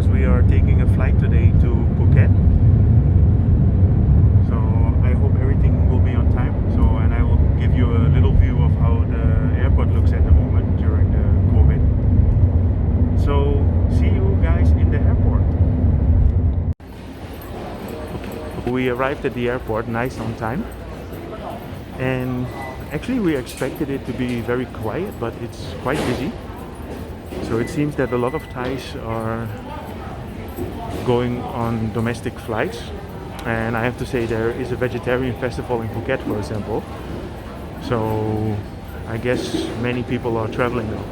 because we are taking a flight today to Phuket. So I hope everything will be on time. And I will give you a little view of how the airport looks at the moment during the COVID. So see you guys in the airport. We arrived at the airport nice on time, and actually we expected it to be very quiet, but it's quite busy. So it seems that a lot of Thais are going on domestic flights, and I have to say there is a vegetarian festival in Phuket, for example. So I guess many people are traveling now,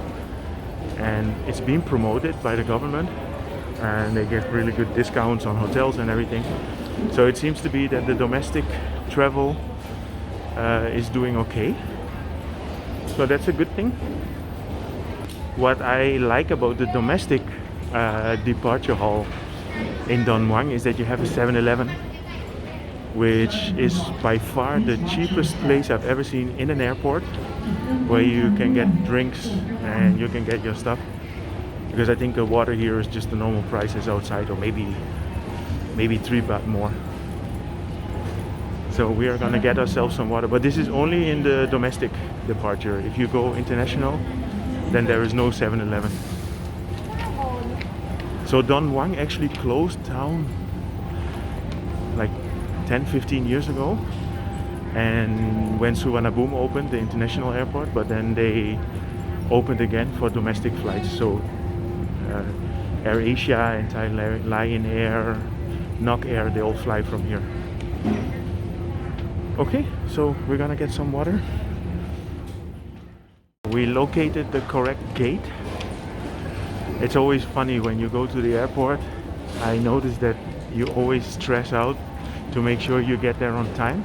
and it's being promoted by the government, and they give really good discounts on hotels and everything. So it seems to be that the domestic travel is doing okay. So that's a good thing. What I like about the domestic departure hall in Don Muang is that you have a 7-Eleven, which is by far the cheapest place I've ever seen in an airport, where you can get drinks and you can get your stuff. Because I think the water here is just the normal prices outside, or maybe 3 baht more. So we are gonna get ourselves some water, but this is only in the domestic departure. If you go international, then there is no 7-Eleven. So Don Muang actually closed down like 10-15 years ago, and when Suvarnabhumi opened, the international airport, but then they opened again for domestic flights. So AirAsia and Thailand, Lion Air, Nok Air, they all fly from here. Okay, so we're gonna get some water. We located the correct gate. It's always funny when you go to the airport. I notice that you always stress out to make sure you get there on time.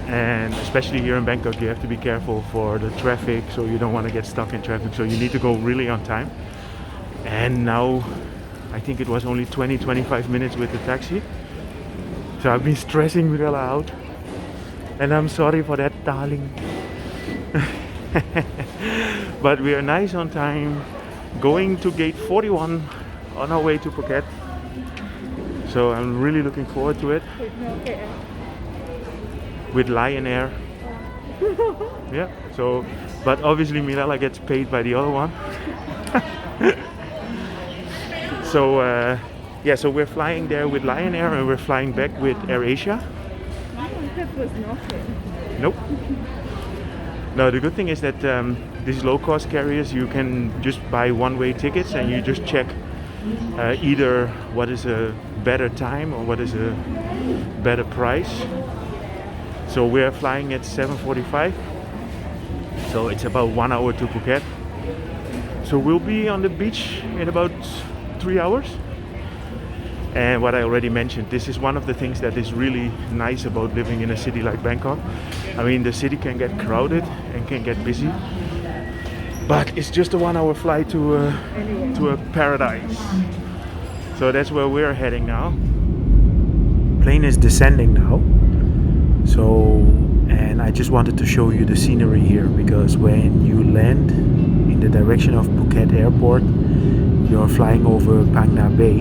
And especially here in Bangkok, you have to be careful for the traffic, so you don't want to get stuck in traffic. So you need to go really on time. And now, I think it was only 20-25 minutes with the taxi. So I've been stressing Mirella out. And I'm sorry for that, darling. But we are nice on time, going to gate 41 on our way to Phuket. So I'm really looking forward to it. With Lion Air. Yeah, so, but obviously Mirella gets paid by the other one. So yeah, so we're flying there with Lion Air, and we're flying back with AirAsia. Was nothing. Nope. No, the good thing is that these low-cost carriers, you can just buy one-way tickets, and you just check either what is a better time or what is a better price. So we're flying at 7:45, so it's about 1 hour to Phuket. So we'll be on the beach in about 3 hours. And what I already mentioned, this is one of the things that is really nice about living in a city like Bangkok. I mean, the city can get crowded and can get busy, but it's just a 1 hour flight to a paradise. So that's where we're heading now. Plane is descending now. So, and I just wanted to show you the scenery here, because when you land in the direction of Phuket Airport, you're flying over Phang Nga Bay.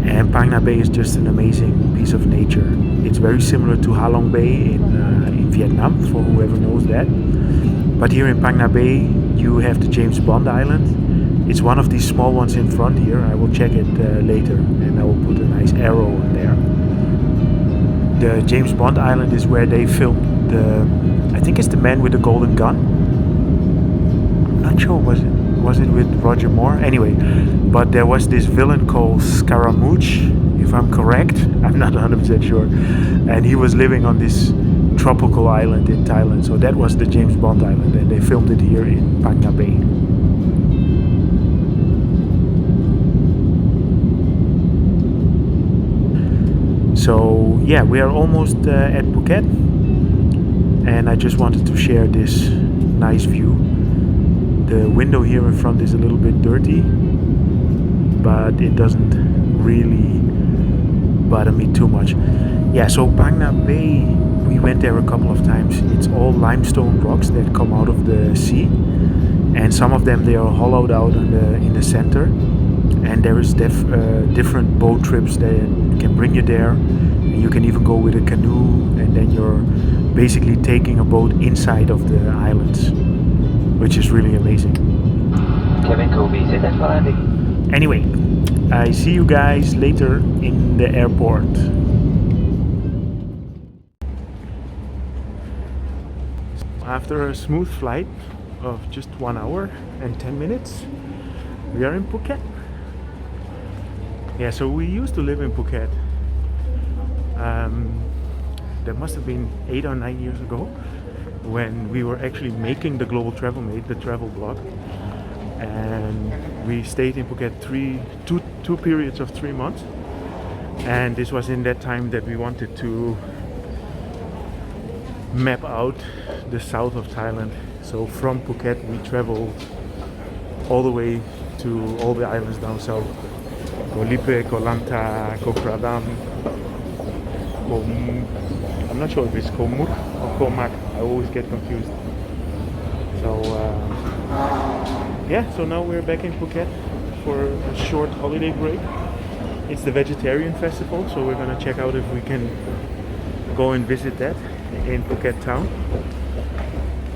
And Phang Nga Bay is just an amazing piece of nature. It's very similar to Ha Long Bay in Vietnam, for whoever knows that. But here in Phang Nga Bay, you have the James Bond Island. It's one of these small ones in front here. I will check it later, and I will put a nice arrow in there. The James Bond Island is where they filmed I think it's The Man with the Golden Gun. I'm not sure, was it with Roger Moore? Anyway, but there was this villain called Scaramouche, if I'm correct. I'm not 100% sure. And he was living on this tropical island in Thailand. So that was the James Bond Island, and they filmed it here in Phang Nga Bay. So yeah, we are almost at Phuket, and I just wanted to share this nice view. The window here in front is a little bit dirty, but it doesn't really bother me too much. Yeah, so Phang Nga Bay, we went there a couple of times. It's all limestone rocks that come out of the sea, and some of them they are hollowed out in the center, and there is different boat trips that can bring you there, and you can even go with a canoe, and then you're basically taking a boat inside of the islands, which is really amazing. Cabin crew be seated for landing. Anyway, I see you guys later in the airport. After a smooth flight of just 1 hour and 10 minutes, we are in Phuket. Yeah, so we used to live in Phuket. That must have been 8 or 9 years ago, when we were actually making the Global Travel Mate, the travel blog. And we stayed in Phuket two periods of 3 months. And this was in that time that we wanted to map out the south of Thailand. So from Phuket we traveled all the way to all the islands down south. Koh Lipe, Koh Lanta, Koh Pradam, I'm not sure if it's Koh Mut or Koh Mak. I always get confused. So yeah, so now we're back in Phuket for a short holiday break. It's the vegetarian festival, so we're gonna check out if we can go and visit that in Phuket town.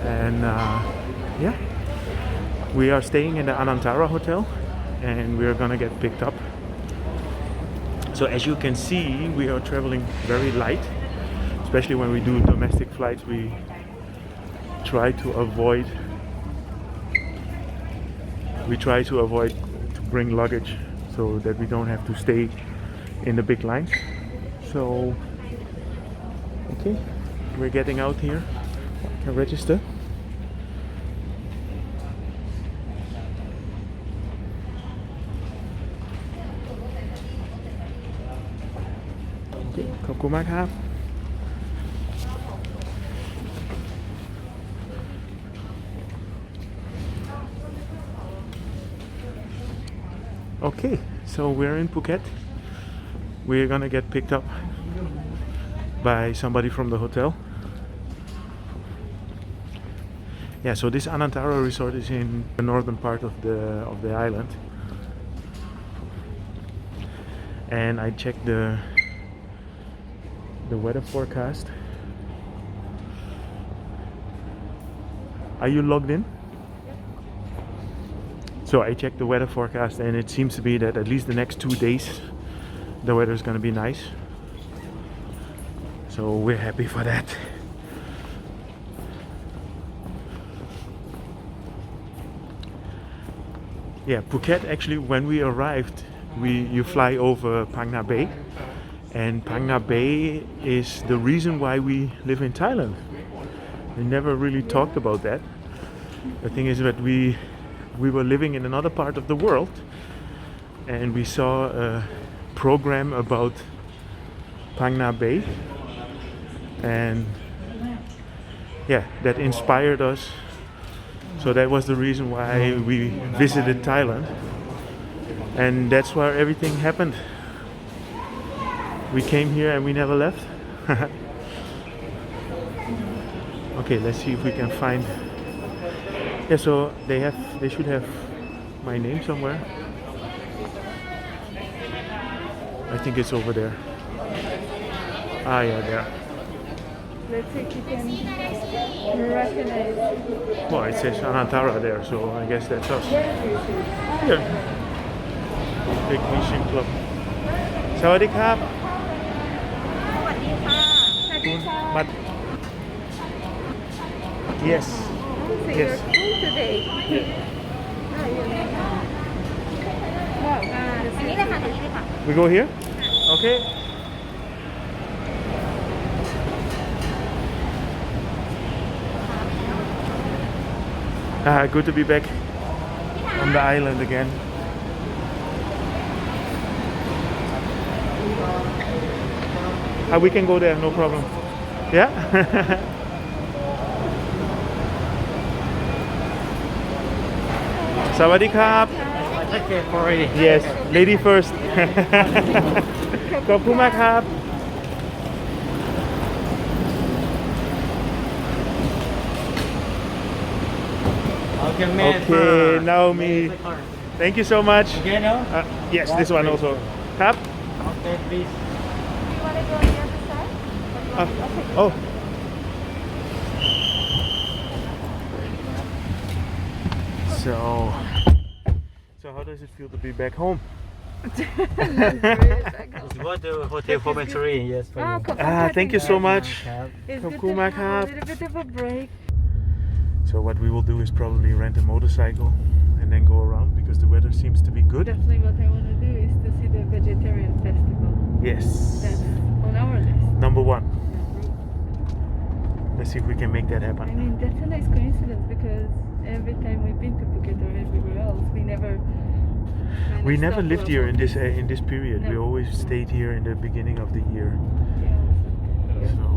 And yeah, we are staying in the Anantara hotel, and we are gonna get picked up. So as you can see, we are traveling very light, especially when we do domestic flights. We try to avoid to bring luggage, so that we don't have to stay in the big lines. So okay, we're getting out here. I can register. Okay, ขอบคุณมากครับ Okay, so we're in Phuket. We're gonna get picked up by somebody from the hotel. Yeah, so this Anantara resort is in the northern part of the island. And I checked the weather forecast. Are you logged in? So I checked the weather forecast, and it seems to be that at least the next 2 days the weather is going to be nice. So we're happy for that. Yeah, Phuket, actually when we arrived, you fly over Phang Nga Bay, and Phang Nga Bay is the reason why we live in Thailand. We never really talked about that. The thing is that we were living in another part of the world, and we saw a program about Phang Nga Bay, and yeah, that inspired us. So that was the reason why we visited Thailand, and that's where everything happened. We came here and we never left. Okay, let's see if we can find. Yeah, so they should have my name somewhere. I think it's over there. Ah, yeah, there. Let's see if you can recognize. Well, it says Anantara there, so I guess that's us. Here. Big Mission Club. Sawadee krap. But yes. So Yes. you're full today. Wow. We go here? Okay. Good to be back on the island again. We can go there, no problem. Yeah? Sawadee krap. Okay, already. Yes, lady first. ขอบคุณมากครับ Okay, Okay, Naomi. Thank you so much. Okay, no? Yes, this one also. ครับ Okay, please. You want to go on the other side? Or you want me- Oh. So how does it feel to be back home? It's what the hotel commentary, yes, for you. ขอบคุณค่ะ Thank you so much.ครับ It's ขอบ good คุณ to มากครับ have a little bit of a break. So what we will do is probably rent a motorcycle and then go around because the weather seems to be good. Definitely what I want to do is to see the vegetarian festival. Yes. That's on our list. Number one. Let's see if we can make that I happen. mean, that's a nice coincidence because every time we've been to Phuket or everywhere else, we never. We managed never to lived go here for in this period. We No. always stayed here in the beginning of the year. Yeah. So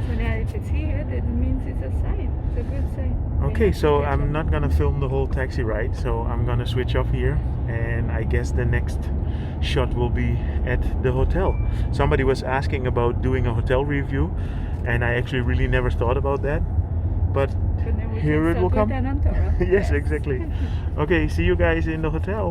So now if it's here, that means it's a sign. It's a good sign. We okay, have to so get I'm one. not gonna film the whole taxi ride. So I'm gonna switch off here, and I guess the next shot will be at the hotel. Somebody was asking about doing a hotel review, and I actually really never thought about that. But But then we here can it will start come. with Anantara. Yes, exactly. Okay, see you guys in the hotel.